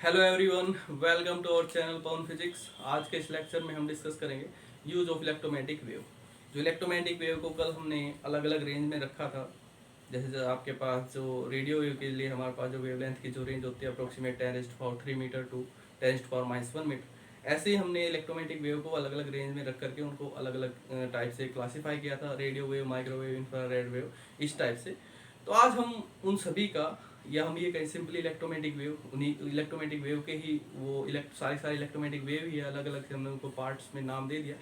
Hello everyone, welcome to our channel Pawan physics. आज के इस लेक्चर में हम डिस्कस करेंगे यूज ऑफ इलेक्ट्रोमैग्नेटिक वेव। जो इलेक्ट्रोमैग्नेटिक वेव को कल हमने अलग अलग रेंज में रखा था। जैसे जो आपके पास जो रेडियो वेव के लिए हमारे पास जो वेवलेंथ की जो रेंज होती है अप्रोक्सीमेट 10⁻³ मीटर टू 10⁻⁻1 मीटर, ऐसे ही हमने इलेक्ट्रोमैग्नेटिक वेव को अलग अलग रेंज में रख करके उनको अलग अलग टाइप से क्लासीफाई किया था। Radio wave, microwave, infrared wave, इस टाइप से। तो आज हम उन सभी का, या हम ये कहें सिंपली इलेक्ट्रोमैग्नेटिक वेव, उन्हीं इलेक्ट्रोमैग्नेटिक वेव के ही वो सारी इलेक्ट्रोमैग्नेटिक वेव ही है, अलग अलग से हमने उनको पार्ट्स में नाम दे दिया।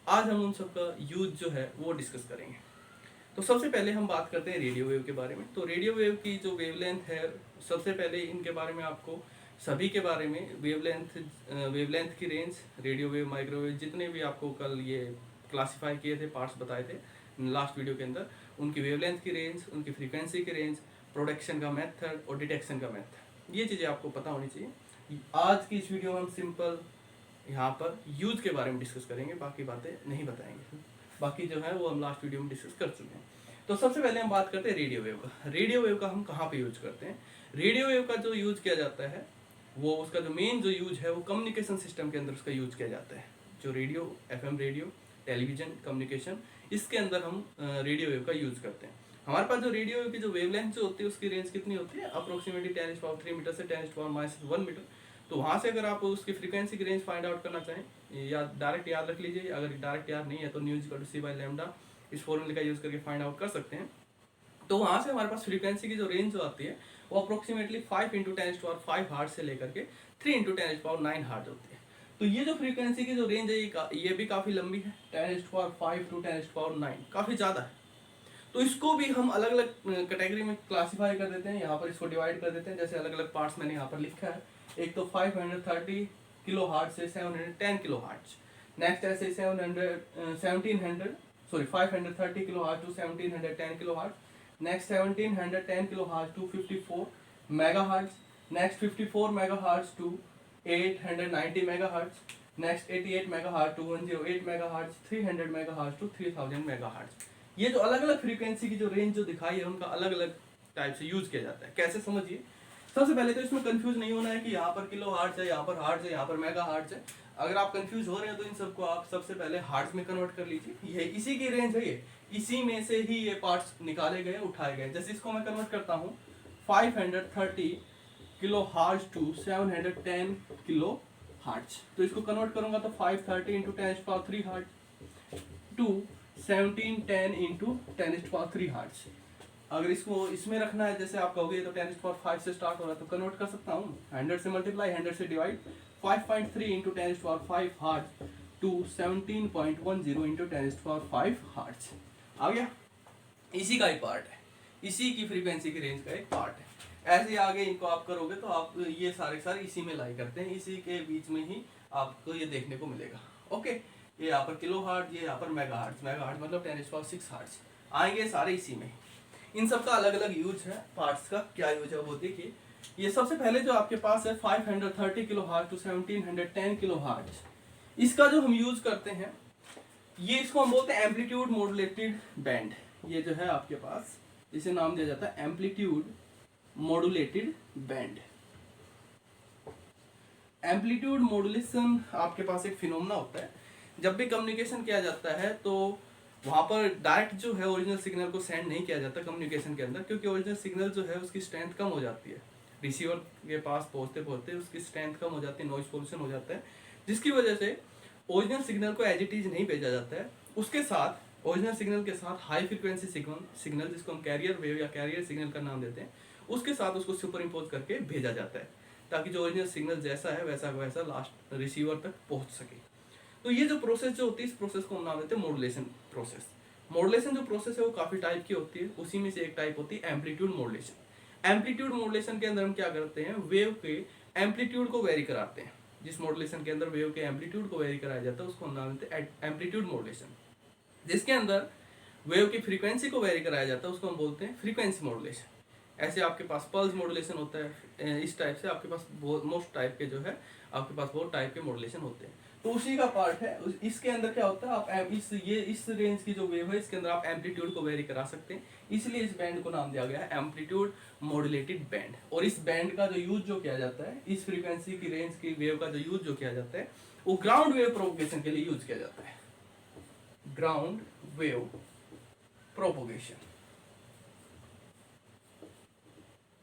आज हम उन सब का यूज जो है वो डिस्कस करेंगे। तो सबसे पहले हम बात करते हैं रेडियो वेव के बारे में। तो रेडियो वेव की जो वेवलेंथ है, सबसे पहले इनके बारे में आपको सभी के बारे में वेवलेंथ की रेंज, रेडियो वेव, माइक्रोवेव, जितने भी आपको कल ये क्लासीफाई किए थे, पार्ट्स बताए थे लास्ट वीडियो के अंदर, उनकी वेवलेंथ की रेंज, उनकी फ्रीक्वेंसी की रेंज, प्रोडक्शन का मेथड और डिटेक्शन का मेथड, ये चीज़ें आपको पता होनी चाहिए। आज की इस वीडियो में हम सिंपल यहाँ पर यूज के बारे में डिस्कस करेंगे, बाकी बातें नहीं बताएंगे। बाकी जो है वो हम लास्ट वीडियो में डिस्कस कर चुके हैं। तो सबसे पहले हम बात करते हैं रेडियो वेव का। रेडियो वेव का हम कहाँ पे यूज करते हैं? रेडियो वेव का जो यूज किया जाता है वो, उसका जो मेन जो यूज है वो कम्युनिकेशन सिस्टम के अंदर उसका यूज किया जाता है। जो radio, FM radio, television, communication, इसके अंदर हम रेडियो वेव का यूज करते हैं। हमारे पास जो रेडियो वेव की जो वेवलेंथ जो होती है उसकी रेंज कितनी होती है? अप्रोक्सीमेटली 10⁻³ मीटर से 10⁻⁻1 मीटर। तो वहाँ से अगर आप उसकी फ्रीक्वेंसी की रेंज फाइंड आउट करना चाहें, या डायरेक्ट याद रख लीजिए, अगर डायरेक्ट याद नहीं है तो nu equal to c by lambda, इस फॉर्मूले का यूज करके फाइंड आउट कर सकते हैं। तो वहाँ से हमारे पास फ्रीक्वेंसी की जो रेंज जो आती है वो अप्रोक्सीमेटली 5 × 10⁵ हार्ट से लेकर के 3 × 10⁹ हार्ट होती है। तो ये जो फ्रीक्वेंसी की जो रेंज है ये भी काफ़ी लंबी है, 10⁵ टू 10⁹, काफ़ी ज़्यादा है। तो इसको भी हम अलग अलग कैटेगरी में क्लासीफाई कर देते हैं, यहाँ पर इसको डिवाइड कर देते हैं। जैसे अलग अलग पार्ट्स मैंने यहाँ पर लिखा है। एक तो 530 किलो हार्ट से 710 किलो हार्ट, नेक्स्ट ऐसे 530 kilo hertz to 1710 kilo hertz, next 1710 kilo hertz to 54 mega hertz, next 54 mega hertz to 890 mega hertz, next 88 mega hertz to 108 mega hertz, 300 mega hertz to 3000 mega hertz. ये जो अलग अलग frequency की जो range जो दिखाई है उनका अलग अलग टाइप से यूज किया जाता है। कैसे समझिए? सबसे पहले तो इसमें कंफ्यूज नहीं होना है कि यहाँ पर किलो हार्ट्ज है, यहाँ पर हार्ट्ज है, यहाँ पर मेगा हार्ट्ज है। अगर आप कंफ्यूज हो रहे हैं तो इन सबको आप सबसे पहले हार्ट्ज में कन्वर्ट कर लीजिए। ये इसी की रेंज है, ये इसी में से ही ये पार्ट्स निकाले गए, उठाए गए। जैसे इसको मैं कन्वर्ट करता हूँ 530 किलो हार्ट्ज टू 710 किलो हार्ट्ज, तो इसको कन्वर्ट करूंगा तो 530 × 10⁻³ हार्ट्ज टू 1710 × 10⁻³ हार्ट्ज। अगर इसको इसमें रखना है, जैसे आप कहोगे तो 10⁵ से स्टार्ट हो रहा है, तो कन्वर्ट कर सकता हूँ 100 से मल्टीप्लाई, 100 से डिवाइड, 5.3 × 10⁵ हार्ट्ज टू 17.10 × 10⁵ हार्ट्ज। आ गया? इसी का एक पार्ट है, इसी की फ्रीक्वेंसी की रेंज का एक पार्ट है। ऐसे ही आगे इनको आप करोगे तो आप ये सारे इसी में लाई करते हैं, इसी के बीच में ही आपको ये देखने को मिलेगा। ओके, ये यहाँ पर किलो हार्ट, ये यहाँ पर मेगा हार्ट, मतलब 10⁶ हार्ट्स आएंगे सारे इसी में। इन सब का अलग अलग यूज है। पार्ट्स का क्या यूज है वो देखिए। ये सबसे पहले जो आपके पास है 530 kilo hertz to 1710 kilo hertz, इसका जो हम यूज करते हैं, ये इसको हम बोलते हैं एम्पलीट्यूड मॉड्यूलेटेड बैंड। ये जो है आपके पास, इसे नाम दिया जाता है amplitude modulated band. Amplitude modulation आपके पास एक फिनोमेना होता है। जब भी कम्युनिकेशन किया जाता है तो वहाँ पर डायरेक्ट जो है ओरिजिनल सिग्नल को सेंड नहीं किया जाता कम्युनिकेशन के अंदर, क्योंकि ओरिजिनल सिग्नल जो है उसकी स्ट्रेंथ कम हो जाती है। रिसीवर के पास पहुँचते पहुँचते उसकी स्ट्रेंथ कम हो जाती है, नॉइज पोल्यूशन हो जाता है, जिसकी वजह से ओरिजिनल सिग्नल को एज इट इज नहीं भेजा जाता है। उसके साथ ओरिजिनल सिग्नल के साथ हाई फ्रिक्वेंसी सिग्नल, जिसको हम कैरियर वेव या कैरियर सिग्नल का नाम देते हैं, उसके साथ उसको सुपर इम्पोज करके भेजा जाता है, ताकि जो ओरिजिनल सिग्नल जैसा है वैसा वैसा लास्ट रिसीवर तक पहुंच सके। तो ये जो प्रोसेस जो होती है, इस प्रोसेस को हम नाम देते हैं मॉड्यूलेशन प्रोसेस। मॉड्यूलेशन जो प्रोसेस है वो काफी टाइप की होती है, उसी में से एक टाइप होती है एम्पलीट्यूड मॉड्यूलेशन। एम्पलीट्यूड मॉड्यूलेशन के अंदर हम क्या करते हैं, वेव के एम्पलीट्यूड को वेरी कराते हैं। जिस मॉड्यूलेशन के अंदर वेव के एम्पलीट्यूड को वेरी कराया जाता है उसको हम नाम देते हैं एम्पलीट्यूड मॉड्यूलेशन। जिसके अंदर वेव की फ्रीक्वेंसी को वेरी कराया जाता है उसको हम बोलते हैं फ्रीक्वेंसी मॉड्यूलेशन। ऐसे आपके पास पल्स मॉड्यूलेशन होता है। इस टाइप से आपके पास बहुत मोस्ट टाइप के जो है आपके पास बहुत टाइप के मॉड्यूलेशन होते हैं। तो उसी का पार्ट है। इसके अंदर क्या होता है, आप इस रेंज की जो वेव है इसके अंदर आप एम्पलीट्यूड को वेरी करा सकते हैं, इसलिए इस बैंड को नाम दिया गया है एम्पलीट्यूड मॉड्यूलेटेड बैंड। और इस बैंड का जो यूज जो किया जाता है, इस फ्रीक्वेंसी की रेंज की वेव का जो यूज जो किया जाता है वो ग्राउंड वेव प्रोपोगेशन के लिए यूज किया जाता है। Ground wave propagation.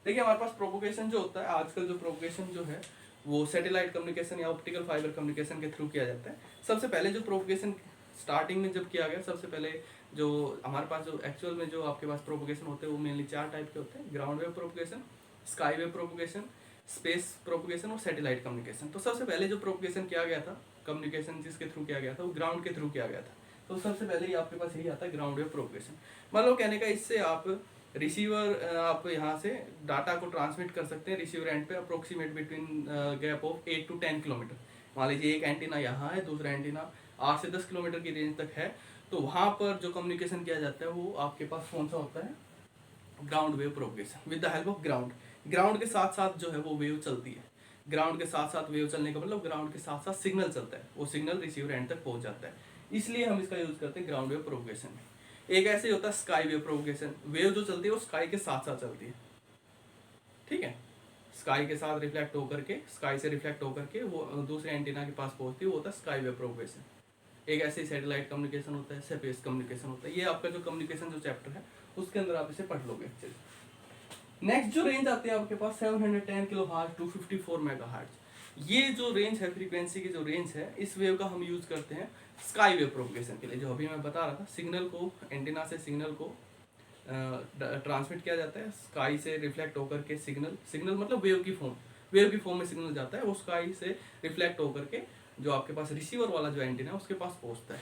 देखिए हमारे पास प्रोपोगेशन जो होता है, आजकल जो प्रोपोगेशन जो है वो सैटेलाइट कम्युनिकेशन या ऑप्टिकल फाइबर कम्युनिकेशन के थ्रू किया जाता है। सबसे पहले जो प्रोपोगेशन स्टार्टिंग में जब किया गया, सबसे पहले जो हमारे पास जो एक्चुअल में जो आपके पास प्रोपोगेशन होते हैं वो मेनली 4 टाइप के होते हैं: ground wave propagation, sky wave propagation, space propagation और सैटेलाइट कम्युनिकेशन। तो सबसे पहले जो प्रोपोगेशन किया गया था, कम्युनिकेशन जिसके थ्रू किया गया था, वो ग्राउंड के थ्रू किया गया था। तो सबसे पहले ही आपके पास यही आता है ग्राउंड वेव प्रोपोगेशन। मतलब कहने का, इससे आप रिसीवर आप यहाँ से डाटा को ट्रांसमिट कर सकते हैं रिसीवर एंड पे approximate between gap of 8 to 10 kilometre. मान लीजिए एक एंटीना यहाँ है, दूसरा एंटीना 8 से 10 किलोमीटर की रेंज तक है, तो वहाँ पर जो कम्युनिकेशन किया जाता है वो आपके पास कौन सा होता है, ground wave propagation with the help of ground. Ground के साथ साथ जो है वो वेव चलती है। ग्राउंड के साथ साथ वेव चलने का मतलब ग्राउंड के साथ साथ सिग्नल चलता है, वो सिग्नल रिसीवर एंड तक पहुंच जाता है, इसलिए हम इसका यूज करते हैं ग्राउंड वेव प्रोपोगेशन में। एक ऐसे होता है स्काई वेव प्रोपोगेशन। वेव जो चलती है वो स्काई के साथ साथ चलती है, ठीक है, स्काई के साथ रिफ्लेक्ट होकर के, स्काई से रिफ्लेक्ट होकर के वो दूसरे एंटीना के पास पहुंचती है, वो होता है स्काई वेव प्रोपोगेशन। एक ऐसे सैटेलाइट कम्युनिकेशन होता है, स्पेस कम्युनिकेशन होता है। ये आपका जो कम्युनिकेशन जो चैप्टर है उसके अंदर आप इसे पढ़ लोगे। नेक्स्ट जो रेंज आती है आपके पास 710 किलोहर्ट्ज टू 54 मेगाहर्ट्ज। ये जो रेंज है, फ्रीक्वेंसी की जो रेंज है, इस वेव का हम यूज करते हैं स्काई वेव प्रोपोगेशन के लिए। जो अभी मैं बता रहा था, सिग्नल को एंटीना से सिग्नल को ट्रांसमिट किया जाता है, स्काई से रिफ्लेक्ट होकर के सिग्नल मतलब वेव की फॉर्म में सिग्नल जाता है, वो स्काई से रिफ्लेक्ट होकर के जो आपके पास रिसीवर वाला जो एंटीना है उसके पास पहुंचता है।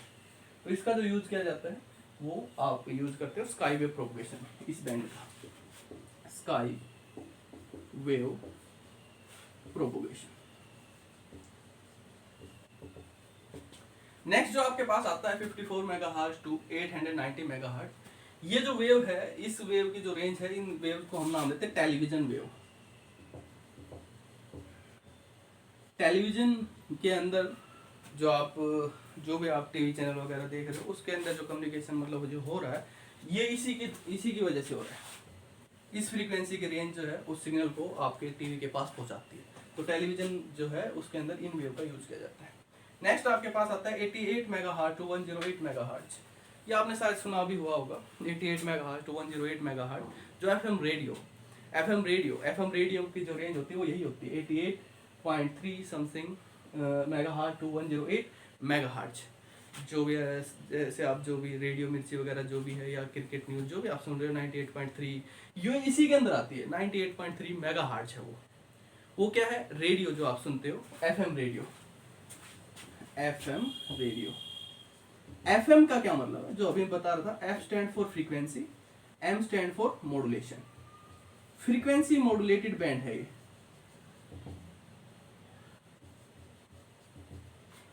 तो इसका जो यूज किया जाता है वो आप यूज करते हो स्काई वेव प्रोपोगेशन, इस बैंड का स्काई वेव प्रोपोगेशन। नेक्स्ट जो आपके पास आता है 54 मेगाहर्ट्ज टू 890 मेगाहर्ट्ज। ये जो वेव है, इस वेव की जो रेंज है, इन वेव को हम नाम देते हैं टेलीविजन वेव। टेलीविजन के अंदर जो भी आप टीवी चैनल वगैरह देख रहे हो, उसके अंदर जो कम्युनिकेशन मतलब जो हो रहा है, ये इसी की वजह से हो रहा है। इस फ्रीक्वेंसी की रेंज जो है उस सिग्नल को आपके टीवी के पास पहुंचाती है। तो टेलीविजन जो है उसके अंदर इन वेव का यूज किया जाता है। नेक्स्ट आपके पास आता है 88 मेगाहर्ट्ज टू 108 मेगाहर्ट्ज। ये आपने शायद सुना भी हुआ होगा, 88 मेगाहर्ट्ज टू 108 मेगाहर्ट्ज। जो एफएम रेडियो की जो रेंज होती है वो यही होती है, 88.3 समथिंग मेगाहर्ट्ज टू 108 मेगाहर्ट्ज। जो भी है, जैसे आप जो भी रेडियो मिर्ची वगैरह जो भी है, या क्रिकेट न्यूज जो भी आप सुन रहे हो, 98.3 ये इसी के अंदर आती है। 98.3 मेगाहर्ट्ज है वो क्या है, रेडियो जो आप सुनते हो, एफएम रेडियो। एफएम का क्या मतलब है, जो अभी बता रहा था, F stand for frequency, M stand for modulation. Frequency modulated band है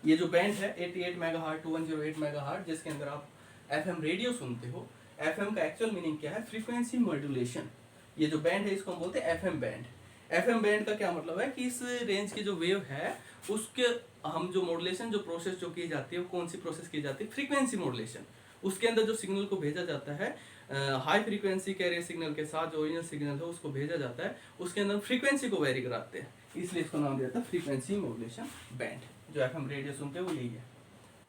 ये जो बैंड है 88 मेगाहर्ट्ज टू 108 मेगाहर्ट्ज, जिसके अंदर आप एफएम रेडियो सुनते हो। एफएम का एक्चुअल मीनिंग क्या है, फ्रीक्वेंसी मॉड्यूलेशन। ये जो बैंड है इसको हम बोलते हैं एफएम बैंड। एफएम बैंड का क्या मतलब है कि इस रेंज की जो वेव है उसके हम जो मॉड्यूलेशन जो प्रोसेस जो की जाती है, वो कौन सी प्रोसेस की जाती है, फ्रीक्वेंसी मॉड्यूलेशन। उसके अंदर जो सिग्नल को भेजा जाता है हाई फ्रीक्वेंसी कैरियर सिग्नल के साथ जो ओरिजिनल सिग्नल है उसको भेजा जाता है, उसके अंदर फ्रीक्वेंसी को वेरी कराते हैं, इसलिए इसको नाम दिया जाता है फ्रीक्वेंसी मॉड्यूलेशन बैंड। जो एफएम रेडियो सुनते हैं वो यही है।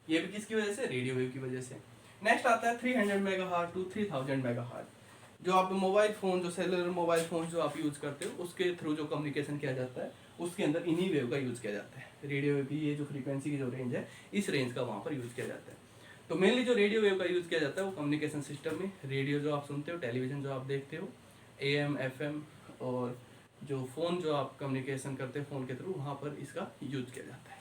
ये भी किसकी वजह से, रेडियो वेव की वजह से। नेक्स्ट आता है 300 मेगाहर्ट्ज टू 3000 मेगाहर्ट्ज। जो आप मोबाइल फोन, जो सेलुलर मोबाइल फोन जो आप यूज करते हो, उसके थ्रू जो कम्युनिकेशन किया जाता है, उसके अंदर इन्हीं वेव का यूज किया जाता है। रेडियो वेव की ये जो फ्रीक्वेंसी की जो रेंज है, इस रेंज का वहाँ पर यूज किया जाता है। तो मेनली जो रेडियो वेव का यूज किया जाता है वो कम्युनिकेशन सिस्टम में, रेडियो जो आप सुनते हो, टेलीविजन जो आप देखते हो, AM FM, और जो फोन जो आप कम्युनिकेशन करते हो फोन के थ्रू, वहाँ पर इसका यूज किया जाता है।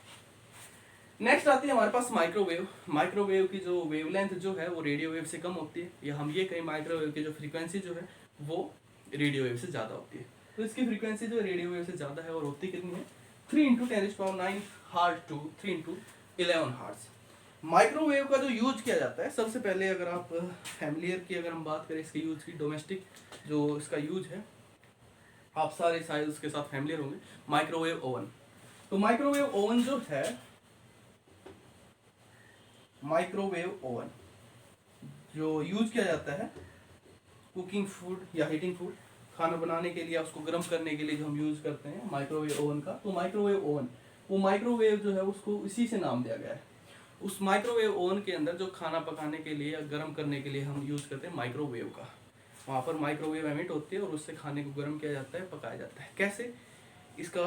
नेक्स्ट आती है हमारे पास माइक्रोवेव। माइक्रोवेव की जो वेवलेंथ जो है वो रेडियो वेव से कम होती है, या हम ये कहीं माइक्रोवेव की जो फ्रीक्वेंसी जो है वो रेडियो वेव से ज़्यादा होती है। तो इसकी फ्रीक्वेंसी जो रेडियो वेव से ज़्यादा है और होती कितनी है, 3 × 10⁹ हर्ट्ज टू 3 × 11 हर्ट्ज। माइक्रोवेव का जो यूज किया जाता है, सबसे पहले अगर आप फैमिलियर की अगर हम बात करें इसके यूज की, डोमेस्टिक जो इसका यूज है, आप सारे शायद उसके साथ फैमिलियर होंगे, माइक्रोवेव ओवन। तो माइक्रोवेव ओवन जो है माइक्रोवेव ओवन जो यूज किया जाता है कुकिंग फूड या हीटिंग फूड, खाना बनाने के लिए, उसको गर्म करने के लिए जो हम यूज करते हैं माइक्रोवेव ओवन का। तो माइक्रोवेव ओवन, वो माइक्रोवेव जो है उसको इसी से नाम दिया गया है। उस माइक्रोवेव ओवन के अंदर जो खाना पकाने के लिए या गर्म करने के लिए हम यूज करते हैं माइक्रोवेव का, वहाँ पर माइक्रोवेव एमिट होती है और उससे खाने को गर्म किया जाता है, पकाया जाता है। कैसे, इसका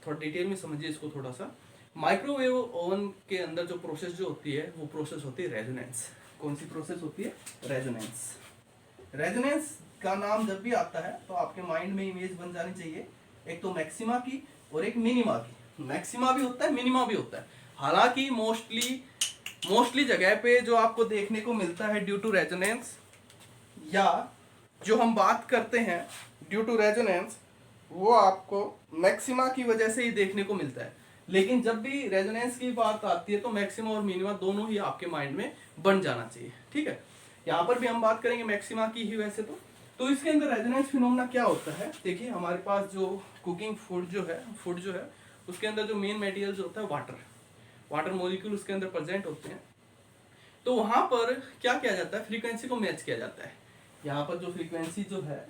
थोड़ा डिटेल में समझिए इसको थोड़ा सा। माइक्रोवेव ओवन के अंदर जो प्रोसेस जो होती है वो प्रोसेस होती है रेजोनेंस। कौन सी प्रोसेस होती है? रेजोनेंस। रेजोनेंस का नाम जब भी आता है तो आपके माइंड में इमेज बन जानी चाहिए, एक तो मैक्सिमा की और एक मिनिमा की। मैक्सिमा भी होता है, मिनिमा भी होता है। हालांकि मोस्टली जगह पे जो आपको देखने को मिलता है ड्यू टू रेजोनेंस, या जो हम बात करते हैं ड्यू टू रेजोनेंस, वो आपको मैक्सिमा की वजह से ही देखने को मिलता है। लेकिन जब भी रेजोनेंस की बात आती है तो मैक्सिमा और मिनिमा दोनों ही आपके माइंड में बन जाना चाहिए, ठीक है। यहाँ पर भी हम बात करेंगे मैक्सिमा की ही वैसे तो इसके अंदर रेजोनेंस फिनोमेना क्या होता है? देखिए हमारे पास जो कुकिंग फूड जो है उसके अंदर जो मेन मटेरियल जो होता है वाटर मॉलिक्यूल उसके अंदर प्रेजेंट होते हैं। तो वहां पर क्या किया जाता है? फ्रीक्वेंसी को मैच किया जाता है। यहाँ पर जो फ्रीक्वेंसी जो है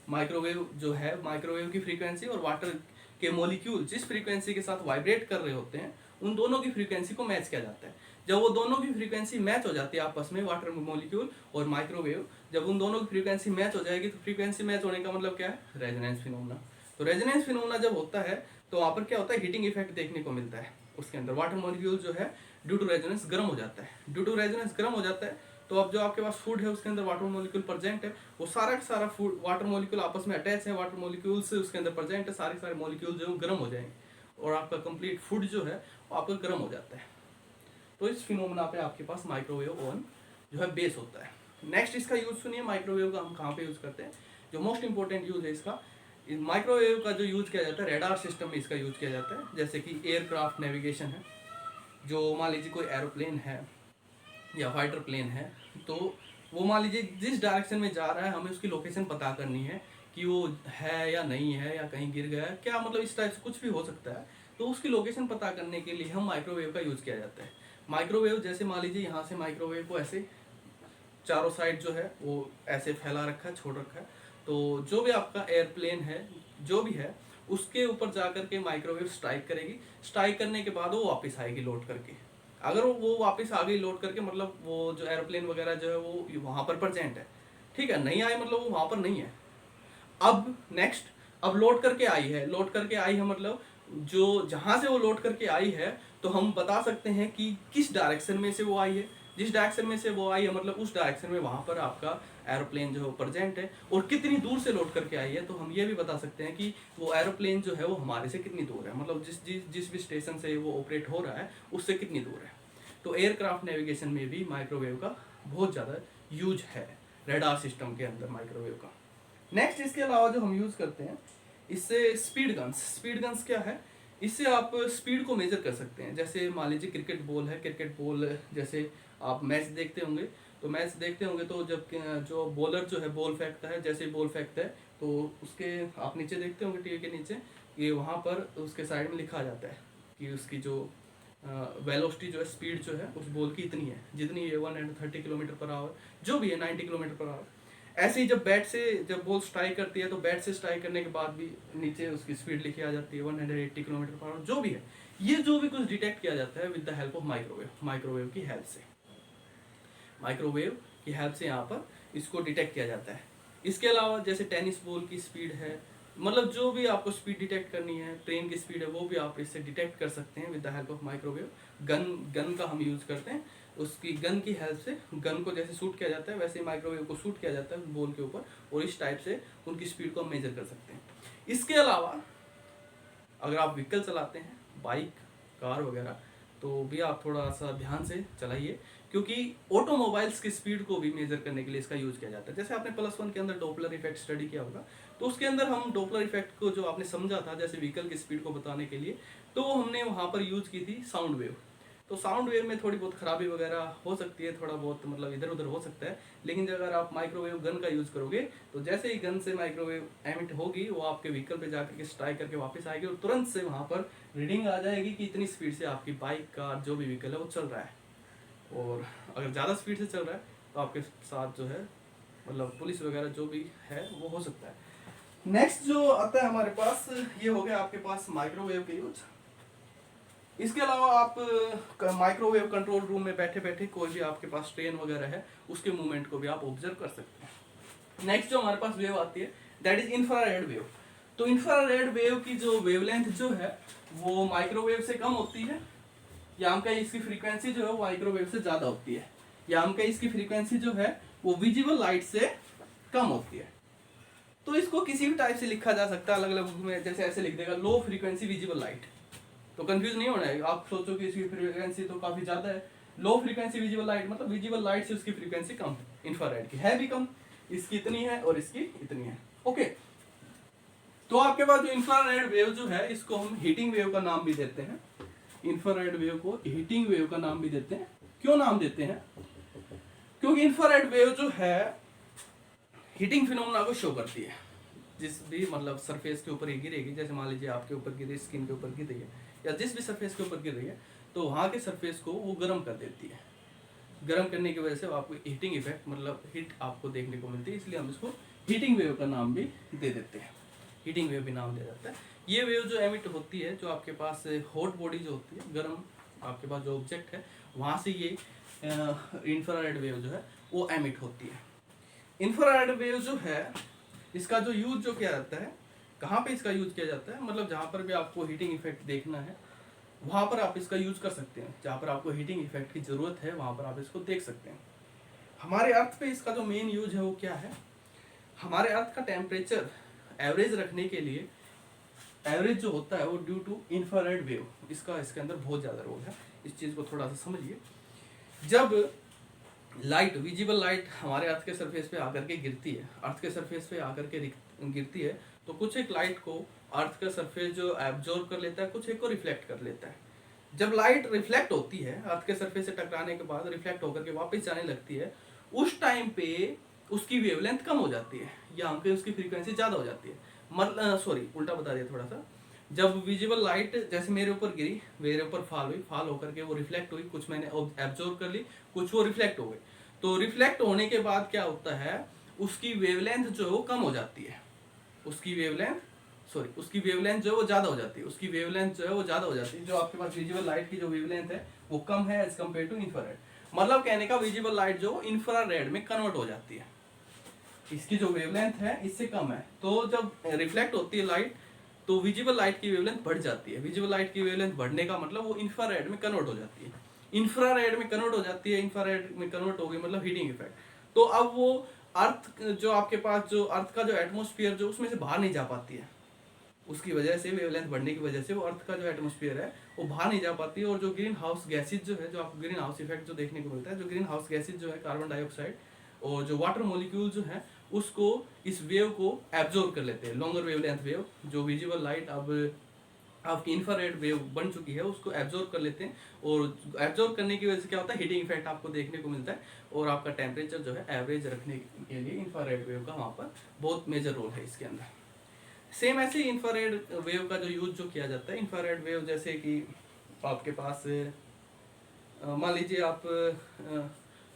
माइक्रोवेव की फ्रीक्वेंसी और वाटर के मॉलिक्यूल जिस फ्रीक्वेंसी के साथ वाइब्रेट कर रहे होते हैं उन दोनों की फ्रीक्वेंसी को मैच किया जाता है। जब वो दोनों की फ्रीक्वेंसी मैच हो जाती है आपस में, वाटर मॉलिक्यूल और माइक्रोवेव, जब उन दोनों की फ्रीक्वेंसी मैच हो जाएगी तो फ्रीक्वेंसी मैच होने का मतलब क्या है? Resonance phenomena. तो रेजोनेंस फिनोमेना जब होता है तो वहाँ पर क्या होता है? हीटिंग इफेक्ट देखने को मिलता है। उसके अंदर वाटर मॉलिक्यूल जो है ड्यू टू रेजोनेंस गर्म हो जाता है। ड्यू टू रेजोनेंस गर्म हो जाता है तो अब जो आपके पास फूड है उसके अंदर वाटर मॉलिक्यूल प्रेजेंट है, वो सारा का सारा फूड वाटर मॉलिक्यूल आपस में अटैच है, वाटर मॉलिक्यूल से उसके अंदर प्रेजेंट है, सारे मॉलिक्यूल जो है गर्म हो जाएंगे और आपका कंप्लीट फूड जो है वो आपका गर्म हो जाता है। तो इस फिनोमेना पे आपके पास माइक्रोवेव ओवन जो है बेस होता है। नेक्स्ट इसका यूज सुनिए, माइक्रोवेव का हम कहाँ पे यूज करते हैं, जो मोस्ट इंपॉर्टेंट यूज है इसका। माइक्रोवेव का जो यूज किया जाता है रेडार सिस्टम में इसका यूज किया जाता है। जैसे कि एयरक्राफ्ट नेविगेशन है, जो मान लीजिए कोई एरोप्लेन है या फाइटर प्लेन है, तो वो मान लीजिए जिस डायरेक्शन में जा रहा है हमें उसकी लोकेशन पता करनी है कि वो है या नहीं है या कहीं गिर गया है क्या, मतलब इस टाइप से कुछ भी हो सकता है। तो उसकी लोकेशन पता करने के लिए हम माइक्रोवेव का यूज किया जाता है। माइक्रोवेव जैसे मान लीजिए यहाँ से माइक्रोवेव को ऐसे चारों साइड जो है वो ऐसे फैला रखा है, छोड़ रखा है, तो जो भी आपका एयरप्लेन है जो भी है उसके ऊपर जा करके माइक्रोवेव स्ट्राइक करेगी। स्ट्राइक करने के बाद वो वापस आएगी लौट करके। अगर वो वापस आ गई लौट करके मतलब वो जो एरोप्लेन वगैरह जो है वो वहाँ पर प्रेजेंट है, ठीक है। नहीं आई मतलब वो वहाँ पर नहीं है। अब नेक्स्ट, अब लौट करके आई है मतलब जो जहाँ से वो लौट करके आई है तो हम बता सकते हैं कि किस डायरेक्शन में से वो आई है। जिस डायरेक्शन में से वो आई है मतलब उस डायरेक्शन में वहाँ पर आपका एरोप्लेन जो है प्रेजेंट है, और कितनी दूर से लौट करके आई है तो हम ये भी बता सकते हैं कि वो एरोप्लेन जो है वो हमारे से कितनी दूर है, मतलब जिस भी स्टेशन से वो ऑपरेट हो रहा है उससे कितनी दूर है। तो एयरक्राफ्ट नेविगेशन में भी माइक्रोवेव का बहुत ज़्यादा यूज है, रेडार सिस्टम के अंदर माइक्रोवेव का। नेक्स्ट इसके अलावा जो हम यूज़ करते हैं इससे स्पीड गन्स क्या है? इससे आप स्पीड को मेजर कर सकते हैं। जैसे मान लीजिए क्रिकेट बॉल जैसे आप मैच देखते होंगे तो जब जो बॉलर जो है बॉल फेंकता है, जैसे बॉल फेंकता है तो उसके आप नीचे देखते होंगे टीवी के नीचे, ये वहाँ पर उसके साइड में लिखा जाता है कि उसकी जो वेलोसिटी जो है, स्पीड जो है उस बॉल की इतनी है, जितनी ये 130 किलोमीटर पर आवर, जो भी है 90 किलोमीटर पर आवर। ऐसे ही जब बॉल स्ट्राइक करती है तो बैट से स्ट्राइक करने के बाद भी नीचे उसकी स्पीड लिखी आ जाती है 180 किलोमीटर पर आवर। जो भी है, ये जो भी कुछ डिटेक्ट किया जाता है with the help of microwave की हेल्प से यहाँ पर इसको डिटेक्ट किया जाता है। इसके अलावा जैसे टेनिस बॉल की स्पीड है, मतलब जो भी आपको स्पीड डिटेक्ट करनी है, ट्रेन की स्पीड है, वो भी आप इससे डिटेक्ट कर सकते हैं with the help of microwave. Gun का हम यूज़ करते हैं, उसकी गन की हेल्प से गन को जैसे शूट किया जाता है वैसे ही माइक्रोवेव को शूट किया जाता है बॉल के ऊपर, और इस टाइप से उनकी स्पीड को हम मेजर कर सकते हैं। इसके अलावा अगर आप व्हीकल चलाते हैं, बाइक, कार वगैरह, तो भी आप थोड़ा सा ध्यान से चलाइए, क्योंकि ऑटोमोबाइल्स की स्पीड को भी मेजर करने के लिए इसका यूज़ किया जाता है। जैसे आपने +1 के अंदर डॉपलर इफेक्ट स्टडी किया होगा, तो उसके अंदर हम डॉपलर इफेक्ट को जो आपने समझा था जैसे व्हीकल की स्पीड को बताने के लिए, तो हमने वहाँ पर यूज़ की थी साउंड वेव। तो साउंड वेव में थोड़ी बहुत खराबी वगैरह हो सकती है, थोड़ा बहुत मतलब इधर उधर हो सकता है, लेकिन अगर आप माइक्रोवेव गन का यूज़ करोगे तो जैसे ही गन से माइक्रोवेव एमिट होगी वो आपके व्हीकल पे जाकर के स्ट्राइक करके वापस आएगी और तुरंत से वहाँ पर रीडिंग आ जाएगी कि इतनी स्पीड से आपकी बाइक, कार, जो भी व्हीकल है वो चल रहा है। और अगर ज़्यादा स्पीड से चल रहा है तो आपके साथ जो है मतलब पुलिस वगैरह जो भी है वो हो सकता है। नेक्स्ट जो आता है हमारे पास, ये हो गया आपके पास माइक्रोवेव के यूज। इसके अलावा आप माइक्रोवेव कंट्रोल रूम में बैठे बैठे कोई भी आपके पास ट्रेन वगैरह है उसके मूवमेंट को भी आप ऑब्जर्व कर सकते हैं। नेक्स्ट जो हमारे पास वेव आती है दैट इज इंफ्रारेड वेव। तो इंफ्रारेड वेव की जो वेवलेंथ जो है वो माइक्रोवेव से कम होती है, या हम कहें इसकी फ्रीक्वेंसी जो है वो माइक्रोवेव से ज्यादा होती है, या हम कहें इसकी फ्रीक्वेंसी जो है वो विजिबल लाइट से कम होती है। तो इसको किसी भी टाइप से लिखा जा सकता है अलग अलग में, जैसे ऐसे लिख देगा लो फ्रीक्वेंसी विजिबल लाइट, तो कंफ्यूज नहीं होना है। आप सोचो कि इसकी फ्रीक्वेंसी तो काफी ज्यादा है, लो फ्रीक्वेंसी विजिबल लाइट मतलब विजिबल लाइट से उसकी फ्रीक्वेंसी कम है, इंफ्रारेड की है भी कम, इसकी इतनी है और इसकी इतनी है। ओके, तो आपके पास जो इंफ्रारेड वेव जो है इसको हम हीटिंग वेव का नाम भी देते हैं। इंफ्रारेड वेव को हीटिंग वेव का नाम भी देते हैं। क्यों नाम देते हैं? क्योंकि इंफ्रारेड वेव जो है हीटिंग फिनोमेना को शो करती है। जिस भी मतलब सरफेस के ऊपर ही गिरेगी, जैसे मान लीजिए आपके ऊपर गिर रही, स्किन के ऊपर गिर रही है या जिस भी सरफेस के ऊपर गिर रही है, तो वहाँ के सरफेस को वो गर्म कर देती है। गर्म करने की वजह से आपको हीटिंग इफेक्ट मतलब हीट आपको देखने को मिलती है, इसलिए हम इसको हीटिंग वेव का नाम भी दे देते हैं। हीटिंग वेव भी नाम दिया जाता है। ये वेव जो एमिट होती है, जो आपके पास हॉट बॉडी जो होती है, गर्म आपके पास जो ऑब्जेक्ट है वहाँ से ये इंफ्रारेड वेव जो है वो एमिट होती है। इंफ्रारेड वेव जो है इसका जो यूज जो किया जाता है, कहाँ पे इसका यूज किया जाता है, मतलब जहाँ पर भी आपको हीटिंग इफेक्ट देखना है वहाँ पर आप इसका यूज कर सकते हैं। जहाँ पर आपको हीटिंग इफेक्ट की जरूरत है वहाँ पर आप इसको देख सकते हैं। हमारे अर्थ पे इसका जो मेन यूज है वो क्या है? हमारे अर्थ का टेम्परेचर एवरेज रखने के लिए, एवरेज जो होता है वो ड्यू टू इंफ्रारेड वेव, इसका इसके अंदर बहुत ज़्यादा रोल है। इस चीज़ को थोड़ा सा समझिए। जब लाइट, विजिबल लाइट हमारे अर्थ के सरफेस पे आकर के गिरती है, अर्थ के सरफेस पे आकर के गिरती है, तो कुछ एक लाइट को अर्थ का सरफेस जो एब्जॉर्ब कर लेता है, कुछ एक को रिफ्लेक्ट कर लेता है। जब लाइट रिफ्लेक्ट होती है अर्थ के सरफेस से टकराने के बाद रिफ्लेक्ट होकर के वापस जाने लगती है, उस टाइम पे उसकी वेवलेंथ कम हो जाती है या हमके उसकी फ्रीक्वेंसी ज़्यादा हो जाती है। मतलब सॉरी, उल्टा बता दिया थोड़ा सा। जब विजिबल लाइट जैसे मेरे ऊपर गिरी, मेरे ऊपर फॉल हुई, फॉल होकर के वो रिफ्लेक्ट हुई, कुछ मैंने एब्जॉर्ब कर ली, कुछ वो रिफ्लेक्ट हो गई। तो रिफ्लेक्ट होने के बाद क्या होता है, उसकी वेवलेंथ जो है वो कम हो जाती है, उसकी वेवलेंथ जो है वो ज़्यादा हो जाती है, उसकी वेवलेंथ जो है वो ज़्यादा हो जाती है। जो आपके पास विजिबल लाइट की जो वेवलेंथ है वो कम है एज कम्पेयर टू इंफ्रारेड। मतलब कहने का विजिबल लाइट जो इंफ्रारेड में कन्वर्ट हो जाती है, इसकी जो वेवलेंथ है इससे कम है। तो जब रिफ्लेक्ट होती है लाइट तो विजिबल लाइट की वेवलेंथ बढ़ जाती है। विजिबल लाइट की वेवलेंथ बढ़ने का मतलब वो इंफ्रारेड में कन्वर्ट हो जाती है। इंफ्रारेड में कन्वर्ट हो जाती है, इंफ्रारेड में कन्वर्ट हो गई मतलब हीटिंग इफेक्ट। तो अब वो अर्थ जो आपके पास जो अर्थ का जो एटमोस्फियर जो उसमें से बाहर नहीं जा पाती है, उसकी वजह से वेवलेंथ बढ़ने की वजह से वो अर्थ का जो एटमोस्फियर है वो बाहर नहीं जा पाती है। और जो ग्रीन हाउस गैसेज जो है, जो आपको ग्रीन हाउस इफेक्ट जो देखने को मिलता है, जो ग्रीन हाउस गैसेज जो है कार्बन डाइऑक्साइड और जो वाटर मॉलिक्यूल जो है उसको इस वेव को एब्जॉर्ब कर लेते हैं। लॉन्गर वेवलेंथ वेव जो विजिबल लाइट अब आपकी इंफ्रारेड वेव बन चुकी है उसको एब्जॉर्ब कर लेते हैं, और एब्जॉर्ब करने की वजह से क्या होता है, हीटिंग इफेक्ट आपको देखने को मिलता है। और आपका टेम्परेचर जो है एवरेज रखने के लिए इंफ्रारेड वेव का वहाँ पर बहुत मेजर रोल है इसके अंदर। सेम ऐसे ही इंफ्रारेड वेव का जो यूज जो किया जाता है, इंफ्रारेड वेव जैसे कि आपके पास मान लीजिए आप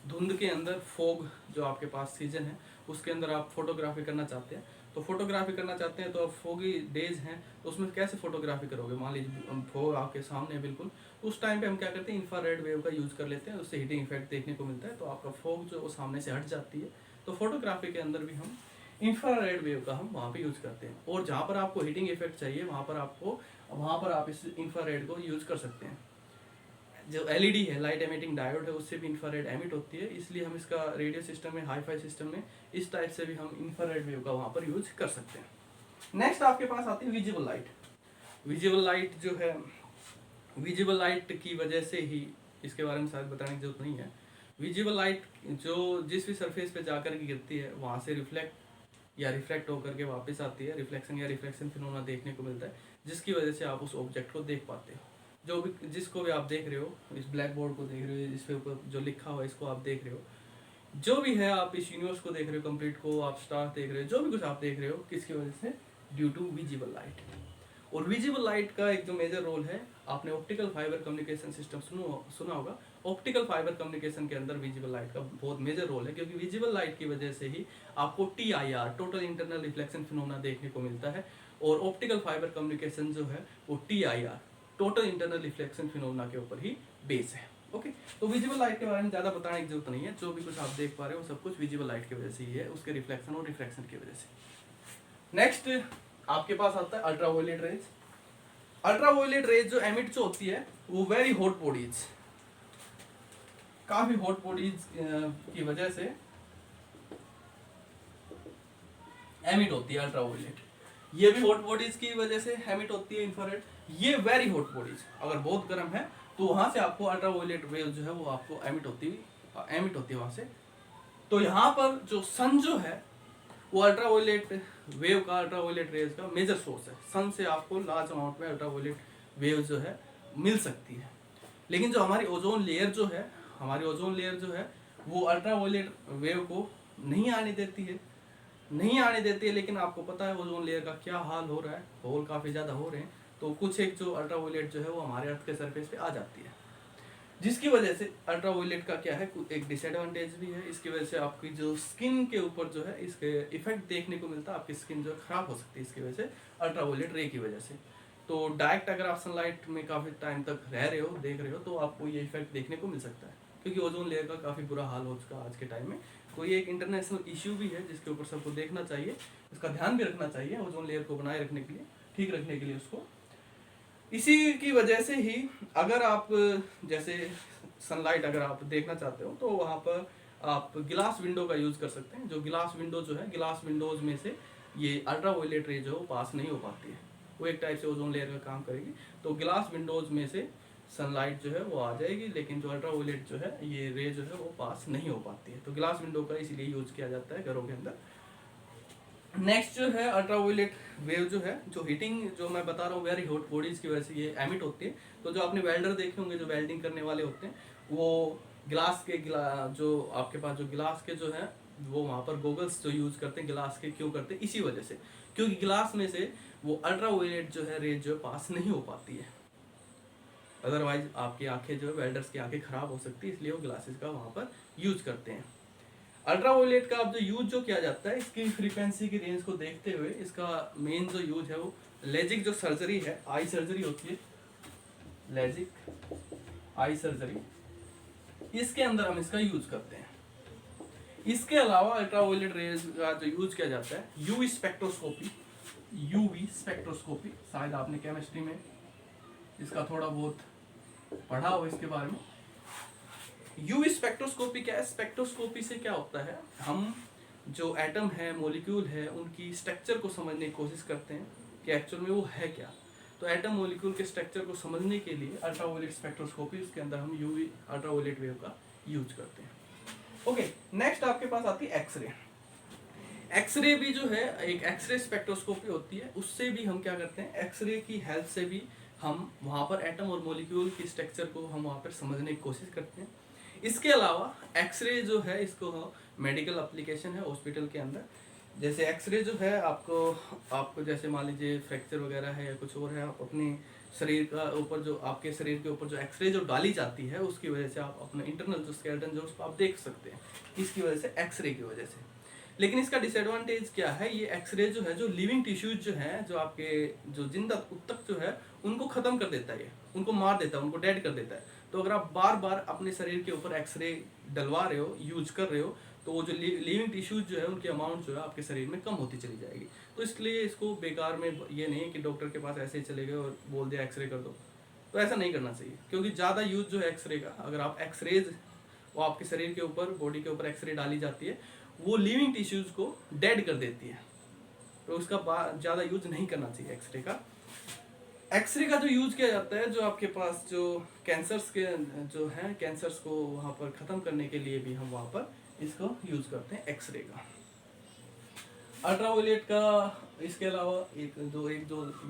धुंध के अंदर, फोग जो आपके पास सीजन है उसके अंदर आप फोटोग्राफी करना चाहते हैं, तो फोटोग्राफी करना चाहते हैं तो आप फोगी डेज हैं तो उसमें कैसे फोटोग्राफी करोगे? मान लीजिए फोग आपके सामने है बिल्कुल, उस टाइम पे हम क्या करते हैं, इंफ्रारेड वेव का यूज कर लेते हैं, उससे हीटिंग इफेक्ट देखने को मिलता है, तो आपका फोग जो वो सामने से हट जाती है। तो फोटोग्राफी के अंदर भी हम इंफ्रारेड वेव का हम वहाँ पे यूज करते हैं। और जहाँ पर आपको हीटिंग इफेक्ट चाहिए वहाँ पर आप इस इंफ्रारेड को यूज कर सकते हैं। जो एलईडी है, लाइट एमिटिंग डायोड है, उससे भी इंफ्रारेड एमिट होती है, इसलिए हम इसका रेडियो सिस्टम में, हाईफाई सिस्टम में इस टाइप से भी हम इंफ्रारेड वेव का वहाँ पर यूज कर सकते हैं। नेक्स्ट आपके पास आती है विजिबल लाइट। विजिबल लाइट जो है, विजिबल लाइट की वजह से ही, इसके बारे में शायद बताने की जरूरत नहीं है, विजिबल लाइट जो जिस भी सरफेस पे जाकर के गिरती है वहाँ से रिफ्लेक्ट होकर के वापस आती है, रिफ्लेक्शन या रिफ्लेक्शन फिनोमेना देखने को मिलता है, जिसकी वजह से आप उस ऑब्जेक्ट को देख पाते हो। जो भी जिसको भी आप देख रहे हो, इस ब्लैक बोर्ड को देख रहे हो, इस पे ऊपर जो लिखा हुआ है इसको आप देख रहे हो, जो भी है आप इस यूनिवर्स को देख रहे हो कंप्लीट को, आप स्टार देख रहे हो, जो भी कुछ आप देख रहे हो, किसकी वजह से? Due to visible light. और विजिबल लाइट का एक जो मेजर रोल है, आपने ऑप्टिकल फाइबर कम्युनिकेशन सिस्टम सुना होगा। ऑप्टिकल फाइबर कम्युनिकेशन के अंदर विजिबल लाइट का बहुत मेजर रोल है, क्योंकि विजिबल लाइट की वजह से ही आपको TIR, total internal reflection phenomena देखने को मिलता है। और ऑप्टिकल फाइबर कम्युनिकेशन जो है वो TIR, total internal reflection phenomena के ऊपर ही बेस है। ओके, तो विजिबल लाइट के बारे में ज़्यादा बताने की जरूरत नहीं है। जो भी कुछ आप देख पा रहे हो सब कुछ विजिबल लाइट की वजह से ही है, उसके रिफ्लेक्शन और रिफ्रैक्शन की वजह से। नेक्स्ट आपके पास आता है अल्ट्रावायलेट रेज। अल्ट्रावायलेट रेज जो एमिट जो होती है वो वेरी हॉट बॉडीज, काफी हॉट बॉडीज की वजह से एमिट होती है अल्ट्रावायलेट। ये भी हॉट बॉडीज की वजह से एमिट होती है इंफ्रारेड। ये वेरी हॉट बॉडीज अगर बहुत गर्म है तो वहां से आपको अल्ट्रावायलेट वेव जो है वो आपको एमिट होती है वहां से। तो यहाँ पर जो सन जो है वो अल्ट्रावायलेट वेव का, अल्ट्रावायलेट रेज का मेजर सोर्स है। सन से आपको लार्ज अमाउंट में अल्ट्रावायलेट वेव जो है मिल सकती है। लेकिन जो हमारी ओजोन लेयर जो है, हमारी ओजोन लेयर जो है वो अल्ट्रावायलेट वेव को नहीं आने देती है, लेकिन आपको पता है ओजोन लेयर का क्या हाल हो रहा है, होल काफ़ी ज़्यादा हो रहे हैं। तो कुछ एक जो अल्ट्रावायलेट जो है वो हमारे अर्थ के सरफेस पे आ जाती है, जिसकी वजह से अल्ट्रावायलेट का क्या है, एक डिसएडवांटेज भी है। इसकी वजह से आपकी जो स्किन के ऊपर जो है इसके इफेक्ट देखने को मिलता है, आपकी स्किन जो खराब हो सकती है इसकी वजह से, अल्ट्रावायलेट रे की वजह से। तो डायरेक्ट अगर आप सनलाइट में काफ़ी टाइम तक रह रहे हो, देख रहे हो, तो आपको ये इफेक्ट देखने को मिल सकता है, क्योंकि ओजोन लेयर का काफ़ी बुरा हाल हो चुका आज के टाइम में। तो ये एक इंटरनेशनल इश्यू भी है जिसके ऊपर सबको देखना चाहिए, इसका ध्यान भी रखना चाहिए ओजोन लेयर को बनाए रखने के लिए, ठीक रखने के लिए उसको। इसी की वजह से ही अगर आप जैसे सनलाइट अगर आप देखना चाहते हो तो वहाँ पर आप गिलास विंडो का यूज़ कर सकते हैं। जो गिलास विंडो जो है, गिलास विंडोज में से ये अल्ट्रावायलेट रे जो पास नहीं हो पाती है, वो एक टाइप से ओजोन लेयर का काम करेगी। तो गिलास विंडोज में से सनलाइट जो है वो आ जाएगी, लेकिन जो अल्ट्रावायलेट जो है ये रे जो है वो पास नहीं हो पाती है। तो गिलास विंडो का इसीलिए यूज किया जाता है घरों के अंदर। नेक्स्ट जो है अल्ट्रावायलेट वेव जो है, जो हीटिंग जो मैं बता रहा हूँ वेरी हॉट बॉडीज की वजह से ये एमिट होती है। तो जो आपने वेल्डर देखे होंगे, जो वेल्डिंग करने वाले होते हैं, वो ग्लास के जो आपके पास जो गिलास के जो है वो वहाँ पर गोगल्स जो यूज करते हैं गिलास के, क्यों करते हैं, इसी वजह से, क्योंकि गिलास में से वो अल्ट्रावायलेट जो है रेज जो पास नहीं हो पाती है। अदरवाइज आपकी आंखें जो है, वेल्डर्स की आंखें खराब हो सकती है, इसलिए वो ग्लासेस का वहाँ पर यूज करते हैं। अल्ट्रावायलेट का अब जो यूज जो किया जाता है, इसकी फ्रीक्वेंसी की रेंज को देखते हुए इसका मेन जो यूज है वो लेजिक जो सर्जरी है, आई सर्जरी होती है, लेजिक आई सर्जरी, इसके अंदर हम इसका यूज करते हैं। इसके अलावा अल्ट्रावायलेट रेज का जो यूज किया जाता है यूवी स्पेक्ट्रोस्कोपी, यूवी स्पेक्ट्रोस्कोपी, शायद आपने केमिस्ट्री में इसका थोड़ा बहुत पढ़ा हो इसके बारे में। यूवी स्पेक्ट्रोस्कोपी क्या है? स्पेक्ट्रोस्कोपी से क्या होता है, हम जो एटम है, मॉलिक्यूल है, उनकी स्ट्रक्चर को समझने की कोशिश करते हैं कि एक्चुअल में वो है क्या। तो एटम मॉलिक्यूल के स्ट्रक्चर को समझने के लिए अल्ट्रावायलेट स्पेक्ट्रोस्कोपी, उसके अंदर हम यूवी अल्ट्रावायलेट वेव का यूज करते हैं। ओके, नेक्स्ट आपके पास आती है एक्सरे। एक्सरे भी जो है एक एक्सरे स्पेक्ट्रोस्कोपी होती है, उससे भी हम क्या करते हैं, एक्सरे की हेल्प से भी हम वहाँ पर एटम और मॉलिक्यूल की स्ट्रक्चर को हम वहाँ पर समझने की कोशिश करते हैं। इसके अलावा एक्सरे जो है इसको मेडिकल एप्लीकेशन है हॉस्पिटल के अंदर। जैसे एक्सरे जो है आपको जैसे मान लीजिए फ्रैक्चर वगैरह है या कुछ और है, आप अपने शरीर का ऊपर जो आपके शरीर के ऊपर जो एक्सरे जो डाली जाती है उसकी वजह से आप अपना इंटरनल जो स्केलेटन जो उसको आप देख सकते हैं, इसकी वजह से, एक्सरे की वजह से। लेकिन इसका डिसएडवांटेज क्या है, ये एक्सरे जो है, जो लिविंग टिश्यूज जो है, जो आपके जो जिंदा ऊतक जो है उनको खत्म कर देता है, उनको मार देता है, उनको डेड कर देता है। तो अगर आप बार बार अपने शरीर के ऊपर एक्सरे डलवा रहे हो, यूज कर रहे हो, तो वो जो लिविंग टिश्यूज जो है उनकी अमाउंट जो है आपके शरीर में कम होती चली जाएगी। तो इसलिए इसको बेकार में ये नहीं है कि डॉक्टर के पास ऐसे ही चले गए और बोल दिया एक्सरे कर दो, तो ऐसा नहीं करना चाहिए। क्योंकि ज़्यादा यूज जो है एक्सरे का, अगर आप एक्सरेज वो आपके शरीर के ऊपर, बॉडी के ऊपर एक्सरे डाली जाती है, वो लिविंग टिश्यूज को डेड कर देती है। तो उसका ज़्यादा यूज नहीं करना चाहिए एक्सरे का। एक्सरे का जो यूज किया जाता है, जो आपके पास जो कैंसर्स के जो हैं, कैंसर्स को वहाँ पर ख़त्म करने के लिए भी हम वहाँ पर इसको यूज करते हैं एक्सरे का। अल्ट्रावायलेट का इसके अलावा एक जो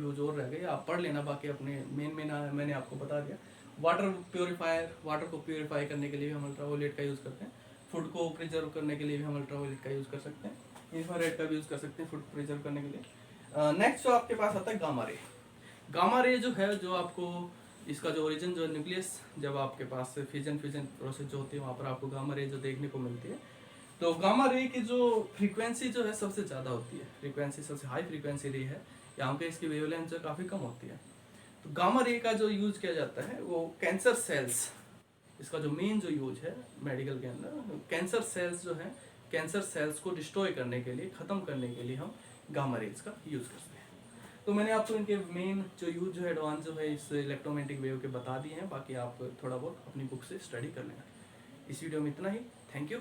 यूज और रह गए, आप पढ़ लेना, बाकी अपने मेन मैंने आपको बता दिया। वाटर प्योरीफायर, वाटर को प्योरीफाई करने के लिए हम अल्ट्रावायलेट का यूज़ करते हैं। फूड को प्रिजर्व करने के लिए भी हम अल्ट्रावायलेट का यूज़ कर सकते हैं। इंफ्रारेड का भी यूज़ कर सकते हैं फूड प्रिजर्व करने के लिए। नेक्स्ट जो आपके पास आता है गामा रे। गामा रे जो है, जो आपको इसका जो ओरिजिन जो न्यूक्लियस, जब आपके पास फिजन प्रोसेस जो होती है वहाँ पर आपको गामा रे जो देखने को मिलती है। तो गामा रे की जो फ्रीक्वेंसी जो है सबसे ज़्यादा होती है, फ्रीक्वेंसी सबसे हाई फ्रीक्वेंसी रे है, यहाँ पे इसकी वेवलेंथ जो काफ़ी कम होती है। तो गामा रे का जो यूज किया जाता है वो कैंसर सेल्स, इसका जो मेन जो यूज है मेडिकल के अंदर, कैंसर सेल्स जो है, कैंसर सेल्स को डिस्ट्रॉय करने के लिए, ख़त्म करने के लिए हम गामा रेज का यूज़ करते हैं। तो मैंने आपको इनके मेन जो यूज जो है, एडवांस जो है इस इलेक्ट्रोमैग्नेटिक वेव के बता दिए हैं, बाकी आप थोड़ा बहुत अपनी बुक से स्टडी कर लेना। इस वीडियो में इतना ही। Thank you.